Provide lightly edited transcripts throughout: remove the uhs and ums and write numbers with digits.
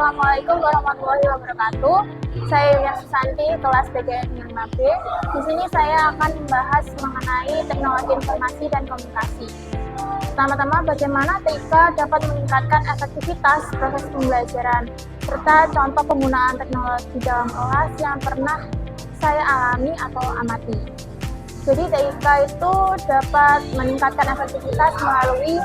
Assalamualaikum warahmatullahi wabarakatuh. Saya Yulian Susanti, kelas PGN 5B. Di sini saya akan membahas mengenai teknologi informasi dan komunikasi. Pertama-tama, bagaimana TIK dapat meningkatkan efektivitas proses pembelajaran, serta contoh penggunaan teknologi dalam kelas yang pernah saya alami atau amati. Jadi TIK itu dapat meningkatkan efektivitas melalui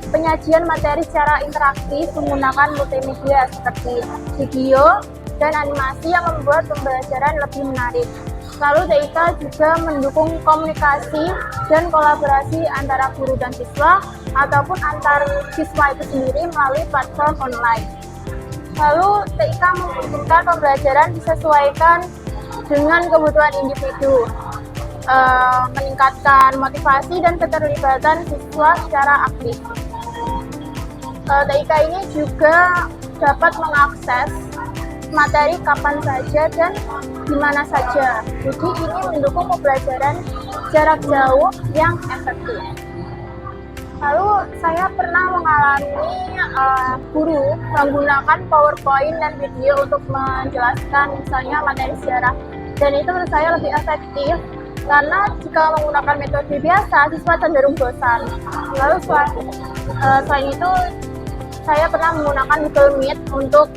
penyajian materi secara interaktif menggunakan multimedia seperti video dan animasi yang membuat pembelajaran lebih menarik. Lalu TIK juga mendukung komunikasi dan kolaborasi antara guru dan siswa ataupun antar siswa itu sendiri melalui platform online. Lalu TIK memungkinkan pembelajaran disesuaikan dengan kebutuhan individu, meningkatkan motivasi dan keterlibatan siswa secara aktif. TIK ini juga dapat mengakses materi kapan saja dan di mana saja. Jadi ini mendukung pembelajaran jarak jauh yang efektif. Lalu saya pernah mengalami guru menggunakan PowerPoint dan video untuk menjelaskan misalnya materi sejarah, dan itu menurut saya lebih efektif karena jika menggunakan metode biasa siswa cenderung bosan. Lalu selain itu saya pernah menggunakan Google Meet untuk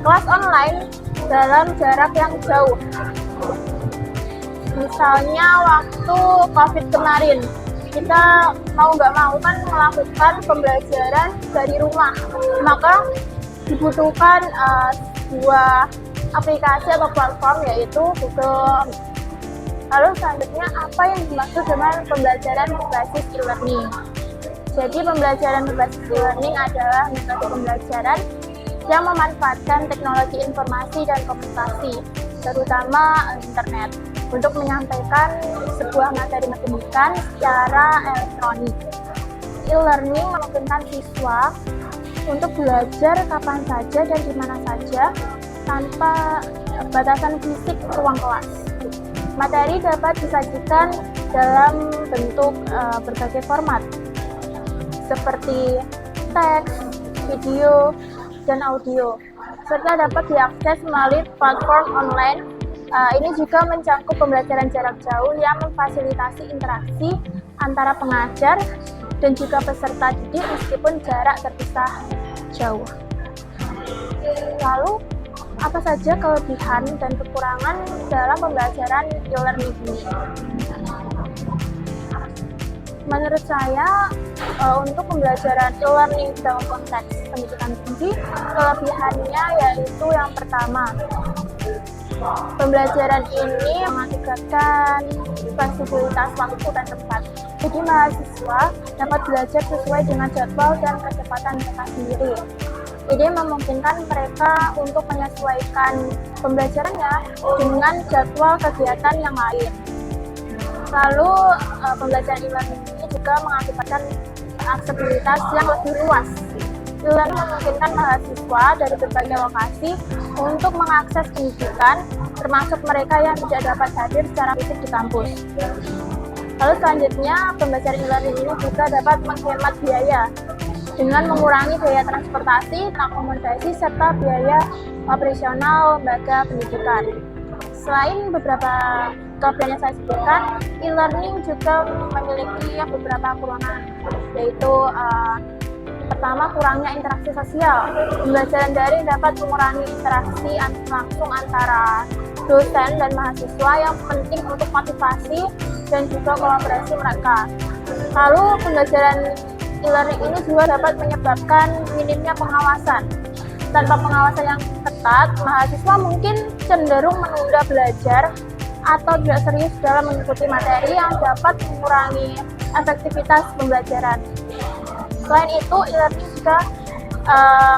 kelas online dalam jarak yang jauh. Misalnya waktu COVID kemarin, kita mau nggak mau kan melakukan pembelajaran dari rumah, maka dibutuhkan sebuah aplikasi atau platform yaitu Google. Lalu selanjutnya, apa yang dimaksud dengan pembelajaran berbasis e-learning? Jadi pembelajaran berbasis e-learning adalah metode pembelajaran yang memanfaatkan teknologi informasi dan komunikasi, terutama internet, untuk menyampaikan sebuah materi pendidikan secara elektronik. E-learning memungkinkan siswa untuk belajar kapan saja dan di mana saja tanpa batasan fisik ruang kelas. Materi dapat disajikan dalam bentuk berbagai format, seperti teks, video, dan audio, serta dapat diakses melalui platform online. Ini juga mencakup pembelajaran jarak jauh yang memfasilitasi interaksi antara pengajar dan juga peserta didik meskipun jarak terpisah jauh. Lalu, apa saja kelebihan dan kekurangan dalam pembelajaran e-learning ini? Menurut saya, untuk pembelajaran e-learning dalam konteks pendidikan tinggi, kelebihannya yaitu yang pertama, pembelajaran ini mengakibatkan fleksibilitas waktu dan tempat. Jadi mahasiswa dapat belajar sesuai dengan jadwal dan kecepatan mereka sendiri. Ini memungkinkan mereka untuk menyesuaikan pembelajarannya dengan jadwal kegiatan yang lain. Lalu pembelajaran e-learning ini juga mengakibatkan aksesibilitas yang lebih luas. E-learning memungkinkan mahasiswa dari berbagai lokasi untuk mengakses pendidikan, termasuk mereka yang tidak dapat hadir secara fisik di kampus. Lalu selanjutnya, pembelajaran e-learning ini juga dapat menghemat biaya dengan mengurangi biaya transportasi, akomodasi, serta biaya operasional lembaga pendidikan. Selain beberapa kelebihan yang saya sebutkan, e-learning juga memiliki beberapa kekurangan, yaitu pertama, kurangnya interaksi sosial. Pembelajaran daring dapat mengurangi interaksi langsung antara dosen dan mahasiswa yang penting untuk motivasi dan juga kolaborasi mereka. Lalu pembelajaran e-learning ini juga dapat menyebabkan minimnya pengawasan. Tanpa pengawasan yang ketat, mahasiswa mungkin cenderung menunda belajar atau tidak serius dalam mengikuti materi yang dapat mengurangi efektivitas pembelajaran. Selain itu, e-learning juga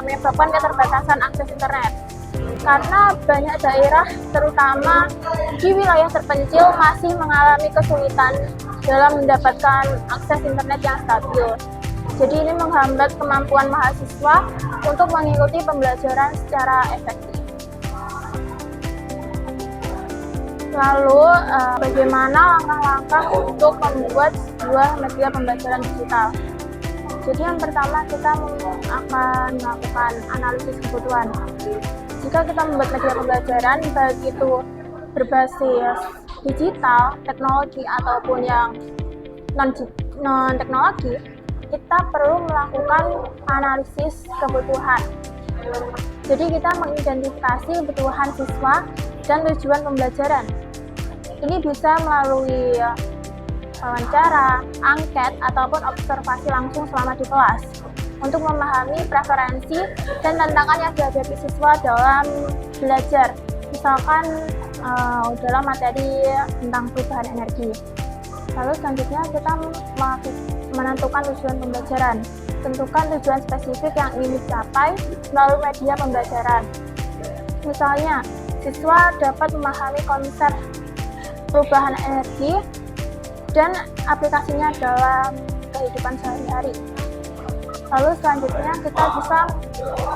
menyebabkan keterbatasan akses internet. Karena banyak daerah, terutama di wilayah terpencil, masih mengalami kesulitan dalam mendapatkan akses internet yang stabil. Jadi ini menghambat kemampuan mahasiswa untuk mengikuti pembelajaran secara efektif. Lalu, bagaimana langkah-langkah untuk membuat sebuah media pembelajaran digital? Jadi yang pertama kita akan melakukan analisis kebutuhan. Jika kita membuat media pembelajaran, baik itu berbasis digital, teknologi, ataupun yang non-teknologi, kita perlu melakukan analisis kebutuhan. Jadi kita mengidentifikasi kebutuhan siswa dan tujuan pembelajaran. Ini bisa melalui wawancara, angket, ataupun observasi langsung selama di kelas untuk memahami preferensi dan tantangan yang dihadapi siswa dalam belajar, misalkan dalam materi tentang perubahan energi. Lalu selanjutnya kita menentukan tujuan pembelajaran. Tentukan tujuan spesifik yang ingin dicapai melalui media pembelajaran. Misalnya, siswa dapat memahami konsep perubahan energi dan aplikasinya dalam kehidupan sehari-hari. Lalu selanjutnya kita bisa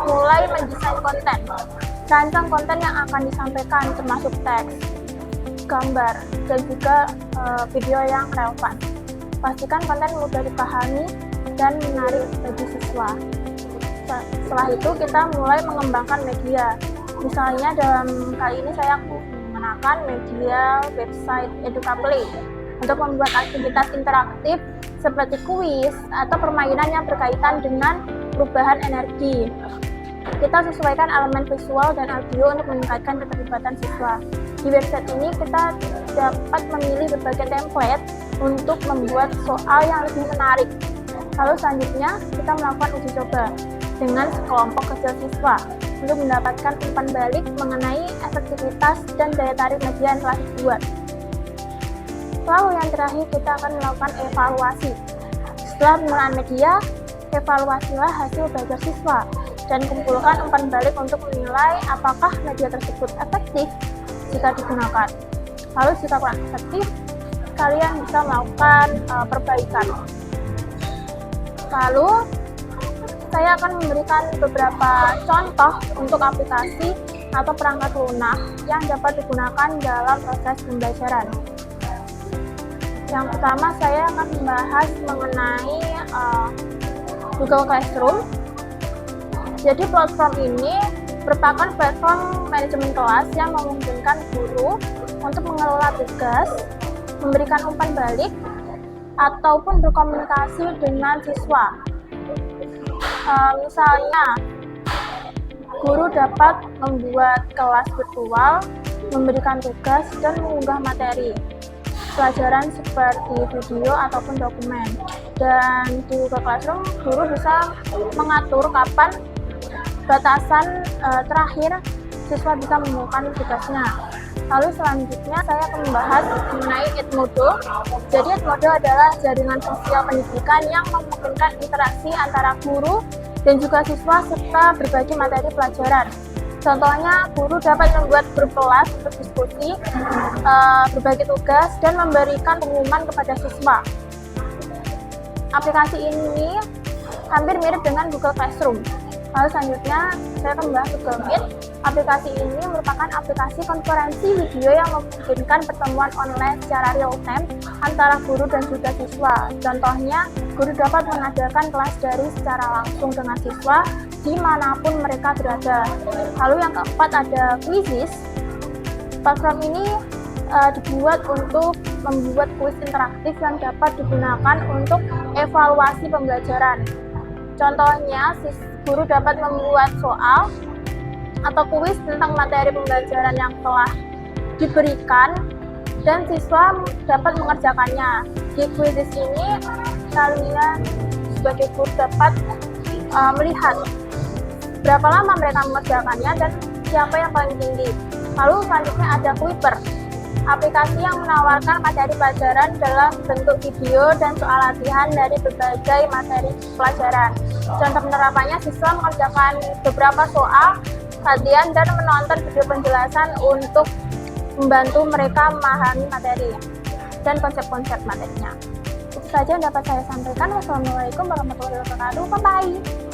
mulai mendesain konten. Rancang konten yang akan disampaikan termasuk teks, gambar, dan juga video yang relevan. Pastikan konten mudah dipahami dan menarik bagi siswa. Setelah itu kita mulai mengembangkan media. Misalnya dalam kali ini saya menggunakan media website EdukaPlay untuk membuat aktivitas interaktif seperti kuis atau permainan yang berkaitan dengan perubahan energi. Kita sesuaikan elemen visual dan audio untuk meningkatkan keterlibatan siswa. Di website ini kita dapat memilih berbagai template untuk membuat soal yang lebih menarik. Lalu selanjutnya kita melakukan uji coba dengan sekelompok kecil siswa untuk mendapatkan umpan balik mengenai efektivitas dan daya tarik media yang telah dibuat. Lalu yang terakhir kita akan melakukan evaluasi. Setelah penggunaan media, evaluasilah hasil belajar siswa dan kumpulkan umpan balik untuk menilai apakah media tersebut efektif jika digunakan. Lalu jika kurang efektif, kalian bisa melakukan perbaikan. Lalu saya akan memberikan beberapa contoh untuk aplikasi atau perangkat lunak yang dapat digunakan dalam proses pembelajaran. Yang pertama saya akan membahas mengenai Google Classroom. Jadi platform ini merupakan platform manajemen kelas yang memungkinkan guru untuk mengelola tugas, memberikan umpan balik, ataupun berkomunikasi dengan siswa. Misalnya, guru dapat membuat kelas virtual, memberikan tugas, dan mengunggah materi pelajaran seperti video ataupun dokumen. Dan di Google Classroom, guru bisa mengatur kapan batasan terakhir siswa bisa menemukan tugasnya. Lalu selanjutnya saya akan membahas mengenai Edmodo. Jadi Edmodo adalah jaringan sosial pendidikan yang memungkinkan interaksi antara guru dan juga siswa serta berbagi materi pelajaran. Contohnya, guru dapat membuat grup kelas berdiskusi, berbagi tugas, dan memberikan pengumuman kepada siswa. Aplikasi ini hampir mirip dengan Google Classroom. Lalu selanjutnya, saya akan membahas Google Meet. Aplikasi ini merupakan aplikasi konferensi video yang memungkinkan pertemuan online secara real-time antara guru dan juga siswa. Contohnya, guru dapat mengadakan kelas daring secara langsung dengan siswa dimanapun mereka berada. Lalu yang keempat ada Quizizz. Platform ini dibuat untuk membuat kuis interaktif yang dapat digunakan untuk evaluasi pembelajaran. Contohnya, guru dapat membuat soal atau kuis tentang materi pembelajaran yang telah diberikan dan siswa dapat mengerjakannya. Di Quizizz ini, kalian sebagai guru dapat melihat berapa lama mereka mengerjakannya dan siapa yang paling tinggi. Lalu selanjutnya ada Kuiper, aplikasi yang menawarkan materi pelajaran dalam bentuk video dan soal latihan dari berbagai materi pelajaran. Contoh penerapannya, siswa mengerjakan beberapa soal latihan dan menonton video penjelasan untuk membantu mereka memahami materi dan konsep-konsep materinya. Itu saja yang dapat saya sampaikan. Wassalamualaikum warahmatullahi wabarakatuh. Bye-bye.